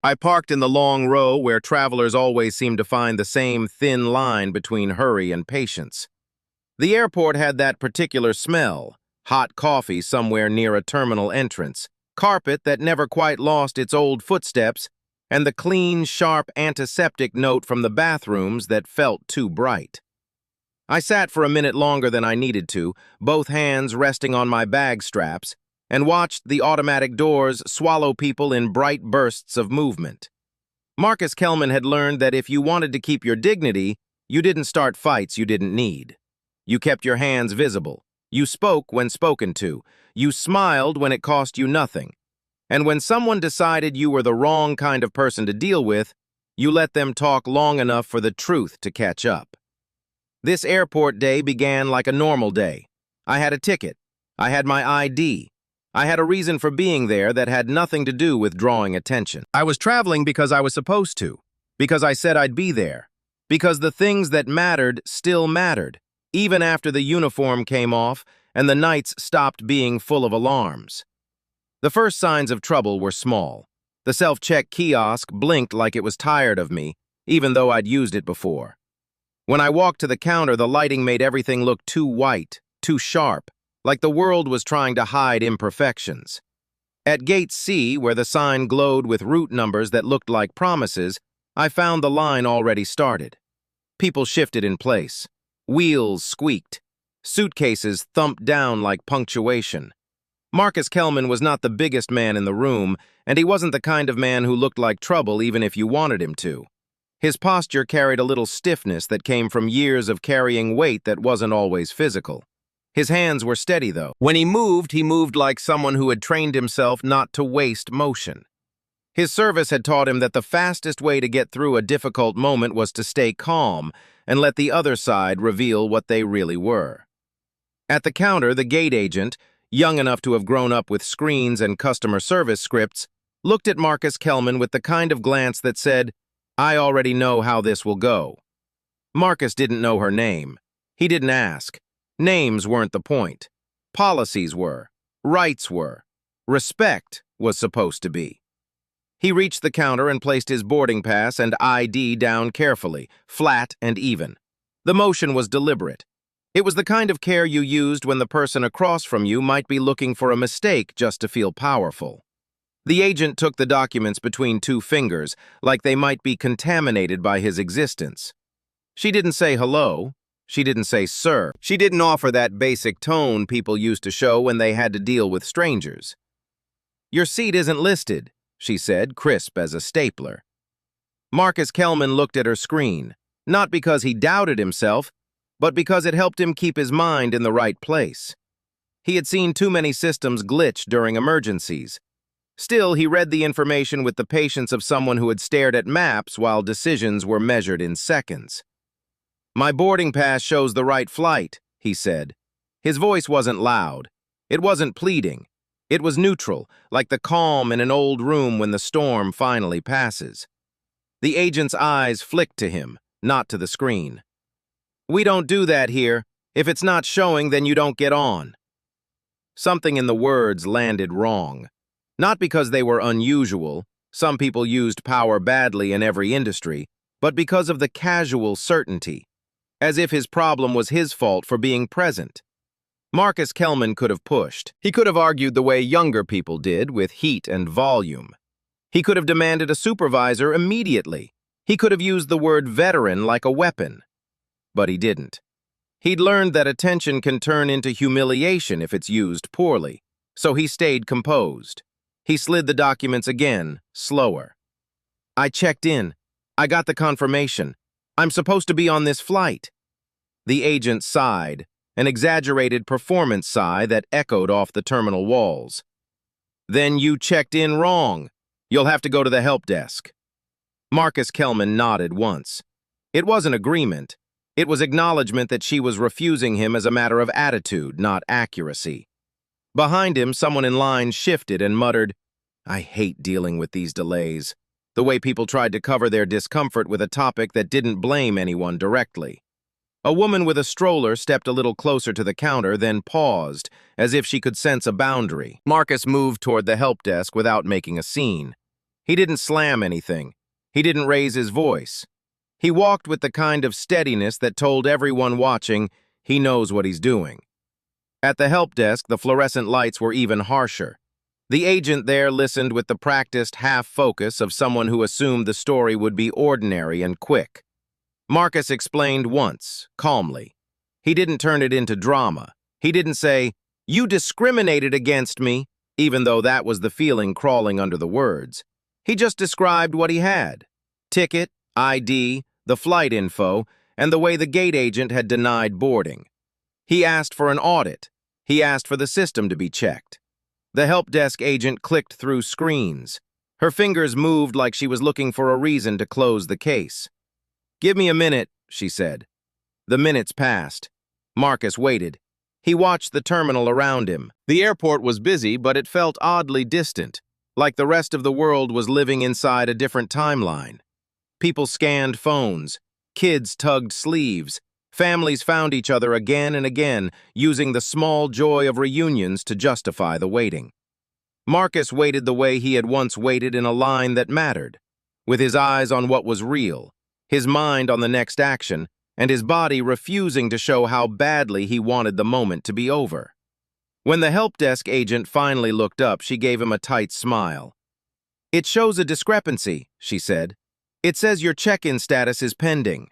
I parked in the long row where travelers always seem to find the same thin line between hurry and patience. The airport had that particular smell, hot coffee somewhere near a terminal entrance, carpet that never quite lost its old footsteps, and the clean, sharp antiseptic note from the bathrooms that felt too bright. I sat for a minute longer than I needed to, both hands resting on my bag straps, and watched the automatic doors swallow people in bright bursts of movement. Marcus Kelman had learned that if you wanted to keep your dignity, you didn't start fights you didn't need. You kept your hands visible. You spoke when spoken to. You smiled when it cost you nothing. And when someone decided you were the wrong kind of person to deal with, you let them talk long enough for the truth to catch up. This airport day began like a normal day. I had a ticket. I had my ID. I had a reason for being there that had nothing to do with drawing attention. I was traveling because I was supposed to, because I said I'd be there, because the things that mattered still mattered, even after the uniform came off and the nights stopped being full of alarms. The first signs of trouble were small. The self-check kiosk blinked like it was tired of me, even though I'd used it before. When I walked to the counter, the lighting made everything look too white, too sharp, like the world was trying to hide imperfections. At Gate C, where the sign glowed with route numbers that looked like promises, I found the line already started. People shifted in place. Wheels squeaked. Suitcases thumped down like punctuation. Marcus Kelman was not the biggest man in the room, and he wasn't the kind of man who looked like trouble even if you wanted him to. His posture carried a little stiffness that came from years of carrying weight that wasn't always physical. His hands were steady, though. When he moved like someone who had trained himself not to waste motion. His service had taught him that the fastest way to get through a difficult moment was to stay calm and let the other side reveal what they really were. At the counter, the gate agent, young enough to have grown up with screens and customer service scripts, looked at Marcus Kelman with the kind of glance that said, "I already know how this will go." Marcus didn't know her name. He didn't ask. Names weren't the point. Policies were. Rights were. Respect was supposed to be. He reached the counter and placed his boarding pass and ID down carefully, flat and even. The motion was deliberate. It was the kind of care you used when the person across from you might be looking for a mistake just to feel powerful. The agent took the documents between two fingers, like they might be contaminated by his existence. She didn't say hello. She didn't say sir. She didn't offer that basic tone people used to show when they had to deal with strangers. "Your seat isn't listed," she said, crisp as a stapler. Marcus Kelman looked at her screen, not because he doubted himself, but because it helped him keep his mind in the right place. He had seen too many systems glitch during emergencies. Still, he read the information with the patience of someone who had stared at maps while decisions were measured in seconds. "My boarding pass shows the right flight," he said. His voice wasn't loud. It wasn't pleading. It was neutral, like the calm in an old room when the storm finally passes. The agent's eyes flicked to him, not to the screen. "We don't do that here. If it's not showing, then you don't get on." Something in the words landed wrong. Not because they were unusual. Some people used power badly in every industry, but because of the casual certainty. As if his problem was his fault for being present. Marcus Kelman could have pushed. He could have argued the way younger people did, with heat and volume. He could have demanded a supervisor immediately. He could have used the word veteran like a weapon. But he didn't. He'd learned that attention can turn into humiliation if it's used poorly, so he stayed composed. He slid the documents again, slower. "I checked in. I got the confirmation. I'm supposed to be on this flight." The agent sighed, an exaggerated performance sigh that echoed off the terminal walls. "Then you checked in wrong. You'll have to go to the help desk." Marcus Kelman nodded once. It wasn't agreement. It was acknowledgement that she was refusing him as a matter of attitude, not accuracy. Behind him, someone in line shifted and muttered, "I hate dealing with these delays." The way people tried to cover their discomfort with a topic that didn't blame anyone directly. A woman with a stroller stepped a little closer to the counter, then paused, as if she could sense a boundary. Marcus moved toward the help desk without making a scene. He didn't slam anything. He didn't raise his voice. He walked with the kind of steadiness that told everyone watching he knows what he's doing. At the help desk, the fluorescent lights were even harsher. The agent there listened with the practiced half-focus of someone who assumed the story would be ordinary and quick. Marcus explained once, calmly. He didn't turn it into drama. He didn't say, "You discriminated against me," even though that was the feeling crawling under the words. He just described what he had. Ticket, ID, the flight info, and the way the gate agent had denied boarding. He asked for an audit. He asked for the system to be checked. The help desk agent clicked through screens. Her fingers moved like she was looking for a reason to close the case. "Give me a minute," she said. The minutes passed. Marcus waited. He watched the terminal around him. The airport was busy, but it felt oddly distant, like the rest of the world was living inside a different timeline. People scanned phones. Kids tugged sleeves. Families found each other again and again, using the small joy of reunions to justify the waiting. Marcus waited the way he had once waited in a line that mattered, with his eyes on what was real, his mind on the next action, and his body refusing to show how badly he wanted the moment to be over. When the help desk agent finally looked up, she gave him a tight smile. "It shows a discrepancy," she said. "It says your check-in status is pending."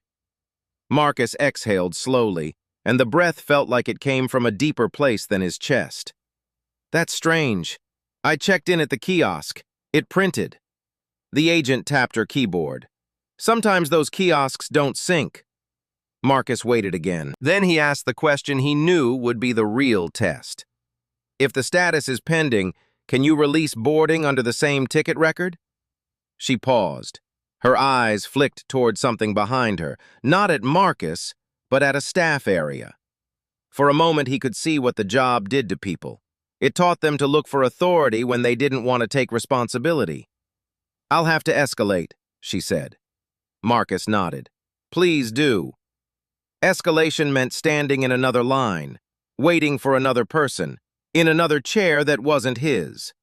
Marcus exhaled slowly, and the breath felt like it came from a deeper place than his chest. "That's strange. I checked in at the kiosk. It printed." The agent tapped her keyboard. "Sometimes those kiosks don't sync." Marcus waited again. Then he asked the question he knew would be the real test. "If the status is pending, can you release boarding under the same ticket record?" She paused. Her eyes flicked toward something behind her, not at Marcus, but at a staff area. For a moment, he could see what the job did to people. It taught them to look for authority when they didn't want to take responsibility. "I'll have to escalate," she said. Marcus nodded. "Please do." Escalation meant standing in another line, waiting for another person, in another chair that wasn't his.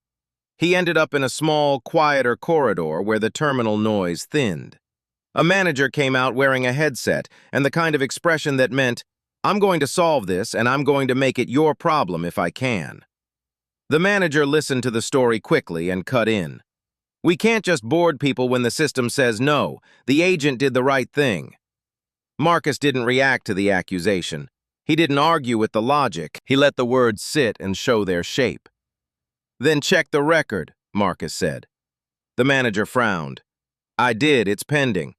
He ended up in a small, quieter corridor where the terminal noise thinned. A manager came out wearing a headset and the kind of expression that meant, "I'm going to solve this and I'm going to make it your problem if I can." The manager listened to the story quickly and cut in. "We can't just board people when the system says no. The agent did the right thing." Marcus didn't react to the accusation. He didn't argue with the logic. He let the words sit and show their shape. "Then check the record," Marcus said. The manager frowned. "I did, it's pending."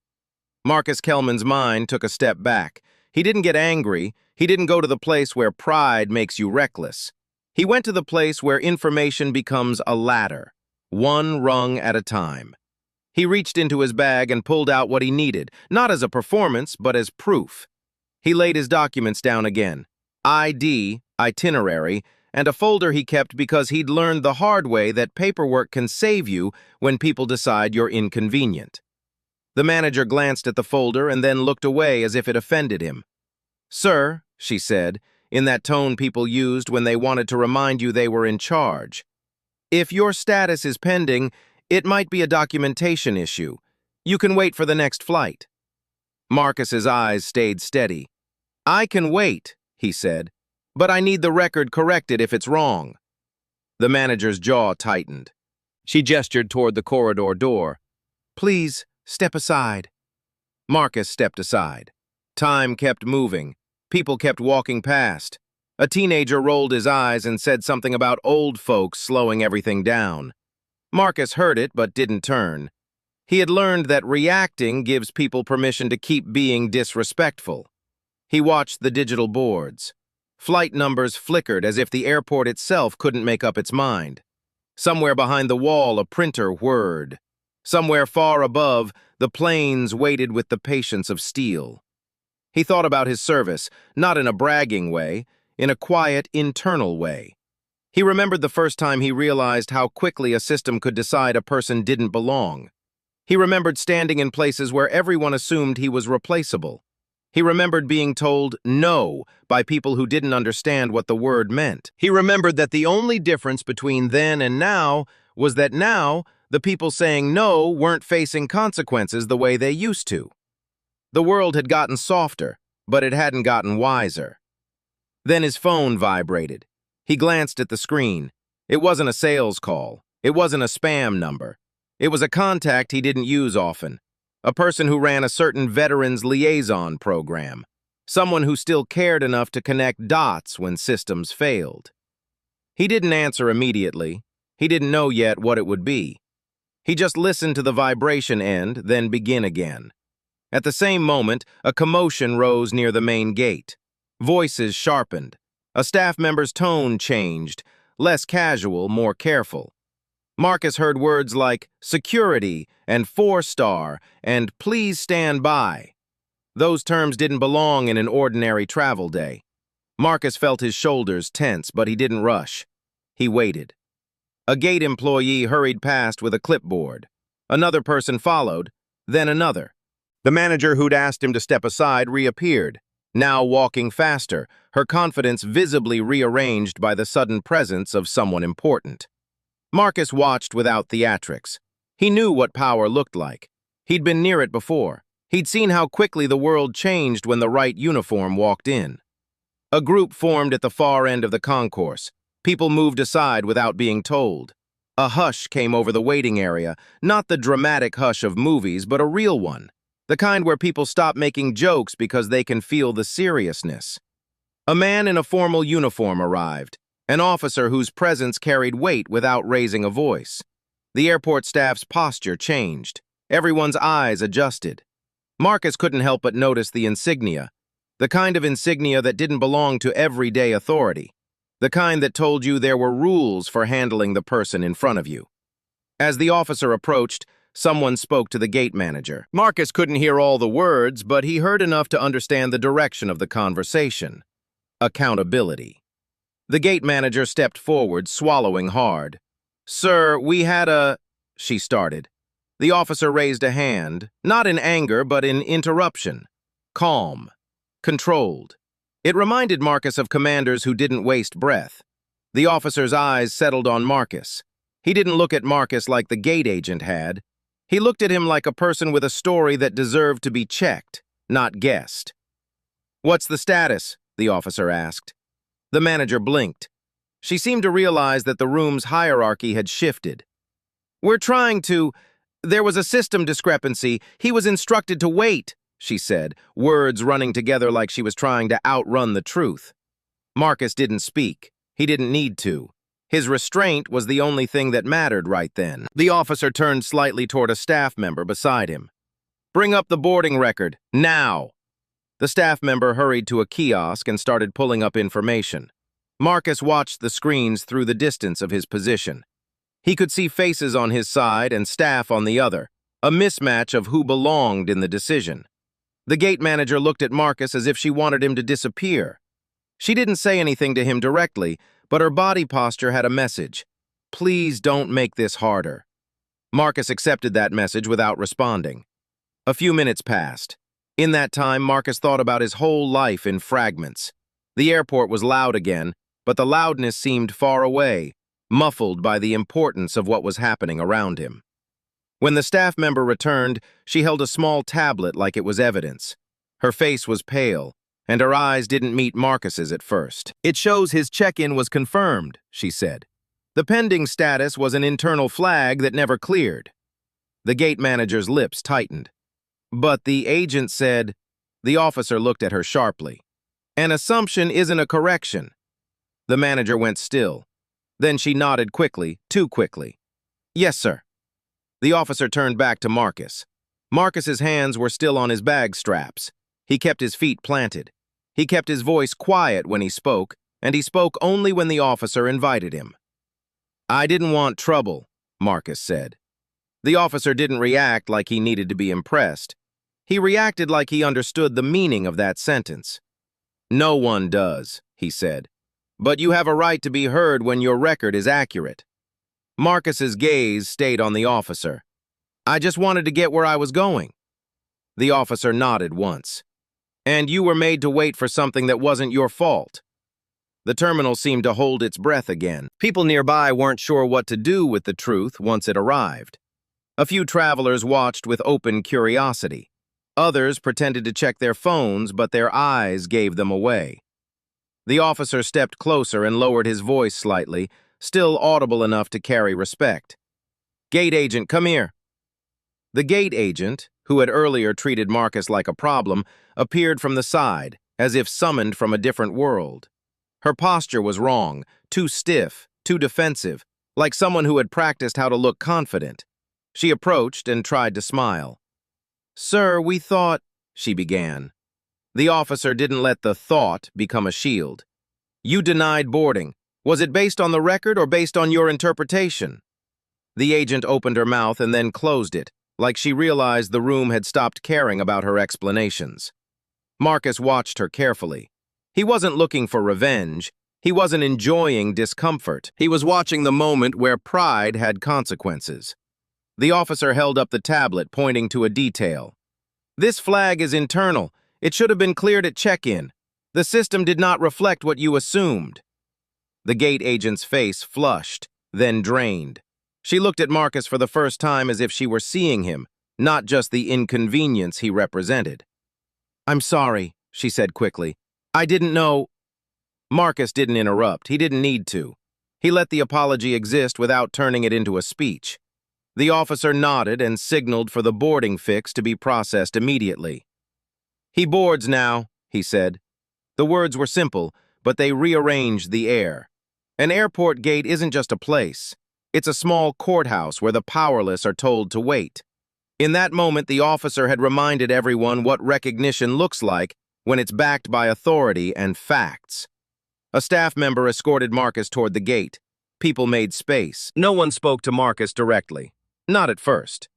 Marcus Kelman's mind took a step back. He didn't get angry. He didn't go to the place where pride makes you reckless. He went to the place where information becomes a ladder, one rung at a time. He reached into his bag and pulled out what he needed, not as a performance, but as proof. He laid his documents down again. ID, itinerary, and a folder he kept because he'd learned the hard way that paperwork can save you when people decide you're inconvenient. The manager glanced at the folder and then looked away as if it offended him. "Sir," she said, in that tone people used when they wanted to remind you they were in charge, "if your status is pending, it might be a documentation issue. You can wait for the next flight." Marcus's eyes stayed steady. "I can wait," he said, "but I need the record corrected if it's wrong." The manager's jaw tightened. She gestured toward the corridor door. "Please, step aside." Marcus stepped aside. Time kept moving. People kept walking past. A teenager rolled his eyes and said something about old folks slowing everything down. Marcus heard it but didn't turn. He had learned that reacting gives people permission to keep being disrespectful. He watched the digital boards. Flight numbers flickered as if the airport itself couldn't make up its mind. Somewhere behind the wall, a printer whirred. Somewhere far above, the planes waited with the patience of steel. He thought about his service, not in a bragging way, in a quiet, internal way. He remembered the first time he realized how quickly a system could decide a person didn't belong. He remembered standing in places where everyone assumed he was replaceable. He remembered being told no by people who didn't understand what the word meant. He remembered that the only difference between then and now was that now the people saying no weren't facing consequences the way they used to. The world had gotten softer, but it hadn't gotten wiser. Then his phone vibrated. He glanced at the screen. It wasn't a sales call. It wasn't a spam number. It was a contact he didn't use often. A person who ran a certain veterans liaison program. Someone who still cared enough to connect dots when systems failed. He didn't answer immediately. He didn't know yet what it would be. He just listened to the vibration end, then begin again. At the same moment, a commotion rose near the main gate. Voices sharpened. A staff member's tone changed, less casual, more careful. Marcus heard words like security and 4-star and please stand by. Those terms didn't belong in an ordinary travel day. Marcus felt his shoulders tense, but he didn't rush. He waited. A gate employee hurried past with a clipboard. Another person followed, then another. The manager who'd asked him to step aside reappeared, now walking faster, her confidence visibly rearranged by the sudden presence of someone important. Marcus watched without theatrics. He knew what power looked like. He'd been near it before. He'd seen how quickly the world changed when the right uniform walked in. A group formed at the far end of the concourse. People moved aside without being told. A hush came over the waiting area, not the dramatic hush of movies, but a real one. The kind where people stop making jokes because they can feel the seriousness. A man in a formal uniform arrived, an officer whose presence carried weight without raising a voice. The airport staff's posture changed. Everyone's eyes adjusted. Marcus couldn't help but notice the insignia, the kind of insignia that didn't belong to everyday authority, the kind that told you there were rules for handling the person in front of you. As the officer approached, someone spoke to the gate manager. Marcus couldn't hear all the words, but he heard enough to understand the direction of the conversation. Accountability. The gate manager stepped forward, swallowing hard. "Sir, we had a—" she started. The officer raised a hand, not in anger, but in interruption. Calm. Controlled. It reminded Marcus of commanders who didn't waste breath. The officer's eyes settled on Marcus. He didn't look at Marcus like the gate agent had. He looked at him like a person with a story that deserved to be checked, not guessed. "What's the status?" the officer asked. The manager blinked. She seemed to realize that the room's hierarchy had shifted. "We're trying to— There was a system discrepancy. He was instructed to wait," she said, words running together like she was trying to outrun the truth. Marcus didn't speak. He didn't need to. His restraint was the only thing that mattered right then. The officer turned slightly toward a staff member beside him. "Bring up the boarding record, now!" The staff member hurried to a kiosk and started pulling up information. Marcus watched the screens through the distance of his position. He could see faces on his side and staff on the other, a mismatch of who belonged in the decision. The gate manager looked at Marcus as if she wanted him to disappear. She didn't say anything to him directly, but her body posture had a message. "Please don't make this harder." Marcus accepted that message without responding. A few minutes passed. In that time, Marcus thought about his whole life in fragments. The airport was loud again, but the loudness seemed far away, muffled by the importance of what was happening around him. When the staff member returned, she held a small tablet like it was evidence. Her face was pale, and her eyes didn't meet Marcus's at first. "It shows his check-in was confirmed," she said. "The pending status was an internal flag that never cleared." The gate manager's lips tightened. "But the agent said—" The officer looked at her sharply. "An assumption isn't a correction." The manager went still. Then she nodded quickly, too quickly. "Yes, sir." The officer turned back to Marcus. Marcus's hands were still on his bag straps. He kept his feet planted. He kept his voice quiet when he spoke, and he spoke only when the officer invited him. "I didn't want trouble," Marcus said. The officer didn't react like he needed to be impressed. He reacted like he understood the meaning of that sentence. "No one does," he said. "But you have a right to be heard when your record is accurate." Marcus's gaze stayed on the officer. "I just wanted to get where I was going." The officer nodded once. "And you were made to wait for something that wasn't your fault." The terminal seemed to hold its breath again. People nearby weren't sure what to do with the truth once it arrived. A few travelers watched with open curiosity. Others pretended to check their phones, but their eyes gave them away. The officer stepped closer and lowered his voice slightly, still audible enough to carry respect. "Gate agent, come here." The gate agent, who had earlier treated Marcus like a problem, appeared from the side, as if summoned from a different world. Her posture was wrong, too stiff, too defensive, like someone who had practiced how to look confident. She approached and tried to smile. "Sir, we thought," she began. The officer didn't let the thought become a shield. "You denied boarding. Was it based on the record or based on your interpretation?" The agent opened her mouth and then closed it, like she realized the room had stopped caring about her explanations. Marcus watched her carefully. He wasn't looking for revenge. He wasn't enjoying discomfort. He was watching the moment where pride had consequences. The officer held up the tablet, pointing to a detail. "This flag is internal. It should have been cleared at check-in. The system did not reflect what you assumed." The gate agent's face flushed, then drained. She looked at Marcus for the first time as if she were seeing him, not just the inconvenience he represented. "I'm sorry," she said quickly. "I didn't know—" Marcus didn't interrupt. He didn't need to. He let the apology exist without turning it into a speech. The officer nodded and signaled for the boarding fix to be processed immediately. "He boards now," he said. The words were simple, but they rearranged the air. An airport gate isn't just a place. It's a small courthouse where the powerless are told to wait. In that moment, the officer had reminded everyone what recognition looks like when it's backed by authority and facts. A staff member escorted Marcus toward the gate. People made space. No one spoke to Marcus directly. Not at first.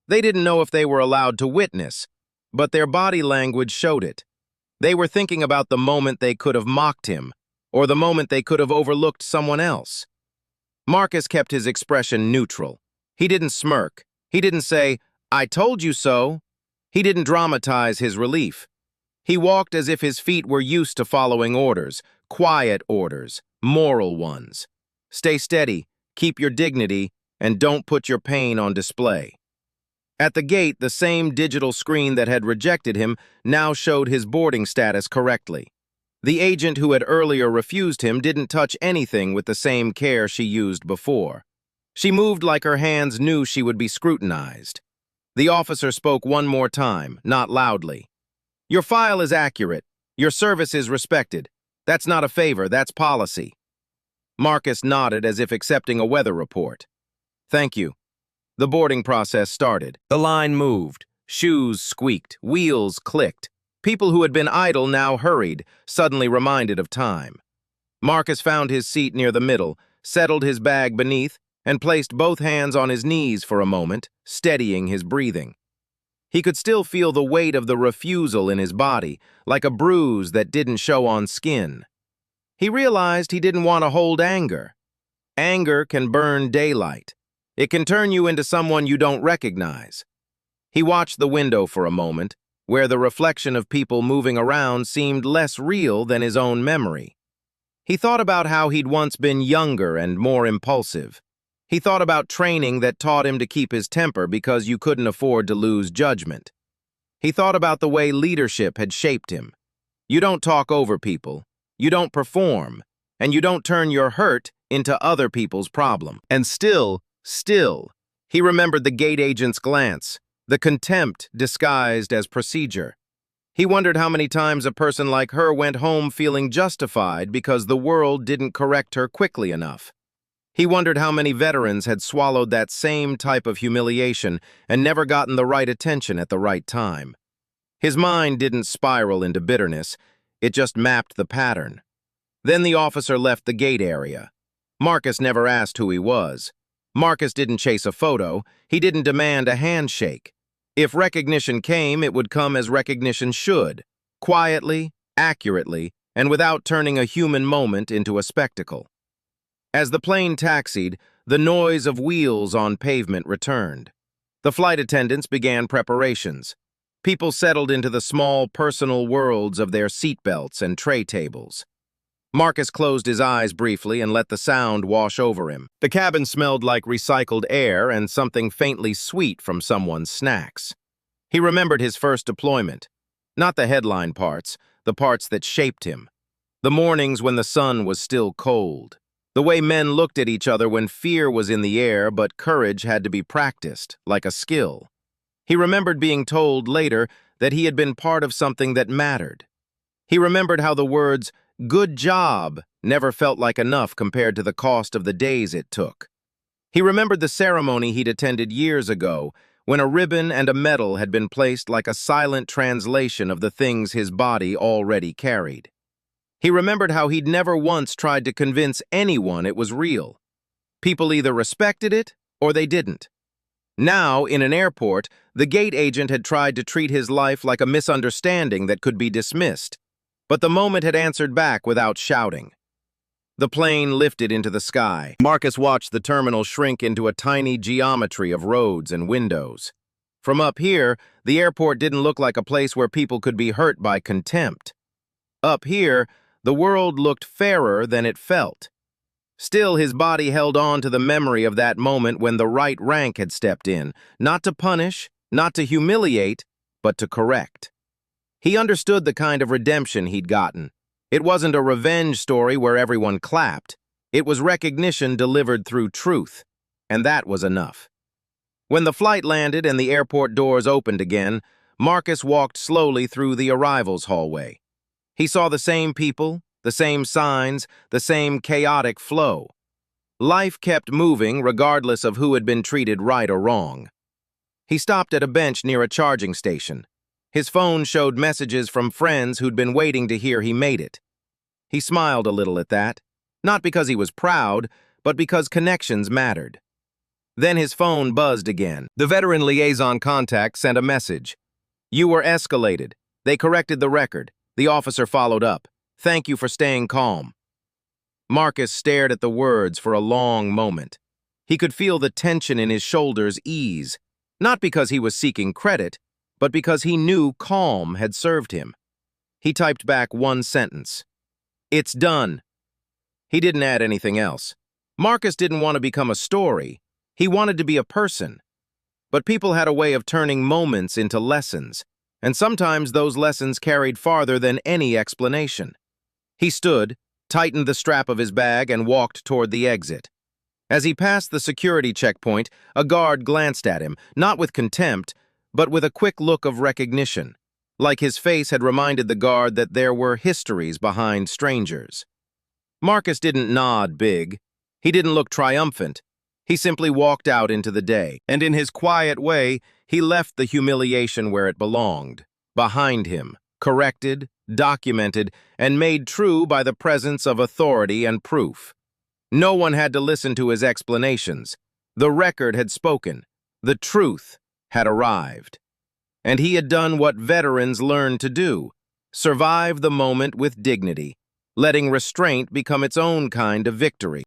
They didn't know if they were allowed to witness, but their body language showed it. They were thinking about the moment they could have mocked him, or the moment they could have overlooked someone else. Marcus kept his expression neutral. He didn't smirk. He didn't say, "I told you so." He didn't dramatize his relief. He walked as if his feet were used to following orders, quiet orders, moral ones. Stay steady, keep your dignity, and don't put your pain on display. At the gate, the same digital screen that had rejected him now showed his boarding status correctly. The agent who had earlier refused him didn't touch anything with the same care she used before. She moved like her hands knew she would be scrutinized. The officer spoke one more time, not loudly. "Your file is accurate. Your service is respected. That's not a favor, that's policy." Marcus nodded as if accepting a weather report. "Thank you." The boarding process started. The line moved. Shoes squeaked. Wheels clicked. People who had been idle now hurried, suddenly reminded of time. Marcus found his seat near the middle, settled his bag beneath, and placed both hands on his knees for a moment, steadying his breathing. He could still feel the weight of the refusal in his body, like a bruise that didn't show on skin. He realized he didn't want to hold anger. Anger can burn daylight. It can turn you into someone you don't recognize. He watched the window for a moment, where the reflection of people moving around seemed less real than his own memory. He thought about how he'd once been younger and more impulsive. He thought about training that taught him to keep his temper because you couldn't afford to lose judgment. He thought about the way leadership had shaped him. You don't talk over people, you don't perform, and you don't turn your hurt into other people's problem. And still, he remembered the gate agent's glance, the contempt disguised as procedure. He wondered how many times a person like her went home feeling justified because the world didn't correct her quickly enough. He wondered how many veterans had swallowed that same type of humiliation and never gotten the right attention at the right time. His mind didn't spiral into bitterness, it just mapped the pattern. Then the officer left the gate area. Marcus never asked who he was. Marcus didn't chase a photo, he didn't demand a handshake. If recognition came, it would come as recognition should, quietly, accurately, and without turning a human moment into a spectacle. As the plane taxied, the noise of wheels on pavement returned. The flight attendants began preparations. People settled into the small personal worlds of their seatbelts and tray tables. Marcus closed his eyes briefly and let the sound wash over him. The cabin smelled like recycled air and something faintly sweet from someone's snacks. He remembered his first deployment. Not the headline parts, the parts that shaped him. The mornings when the sun was still cold. The way men looked at each other when fear was in the air, but courage had to be practiced, like a skill. He remembered being told later that he had been part of something that mattered. He remembered how the words, "good job," never felt like enough compared to the cost of the days it took. He remembered the ceremony he'd attended years ago, when a ribbon and a medal had been placed like a silent translation of the things his body already carried. He remembered how he'd never once tried to convince anyone it was real. People either respected it or they didn't. Now, in an airport, the gate agent had tried to treat his life like a misunderstanding that could be dismissed, but the moment had answered back without shouting. The plane lifted into the sky. Marcus watched the terminal shrink into a tiny geometry of roads and windows. From up here, the airport didn't look like a place where people could be hurt by contempt. Up here, the world looked fairer than it felt. Still, his body held on to the memory of that moment when the right rank had stepped in, not to punish, not to humiliate, but to correct. He understood the kind of redemption he'd gotten. It wasn't a revenge story where everyone clapped. It was recognition delivered through truth, and that was enough. When the flight landed and the airport doors opened again, Marcus walked slowly through the arrivals hallway. He saw the same people, the same signs, the same chaotic flow. Life kept moving regardless of who had been treated right or wrong. He stopped at a bench near a charging station. His phone showed messages from friends who'd been waiting to hear he made it. He smiled a little at that, not because he was proud, but because connections mattered. Then his phone buzzed again. The veteran liaison contact sent a message. "You were escalated. They corrected the record." The officer followed up. "Thank you for staying calm." Marcus stared at the words for a long moment. He could feel the tension in his shoulders ease, not because he was seeking credit, but because he knew calm had served him. He typed back one sentence. "It's done." He didn't add anything else. Marcus didn't want to become a story. He wanted to be a person. But people had a way of turning moments into lessons, and sometimes those lessons carried farther than any explanation. He stood, tightened the strap of his bag, and walked toward the exit. As he passed the security checkpoint, a guard glanced at him, not with contempt, but with a quick look of recognition, like his face had reminded the guard that there were histories behind strangers. Marcus didn't nod big. He didn't look triumphant. He simply walked out into the day, and in his quiet way, he left the humiliation where it belonged, behind him, corrected, documented, and made true by the presence of authority and proof. No one had to listen to his explanations. The record had spoken. The truth had arrived. And he had done what veterans learn to do, survive the moment with dignity, letting restraint become its own kind of victory.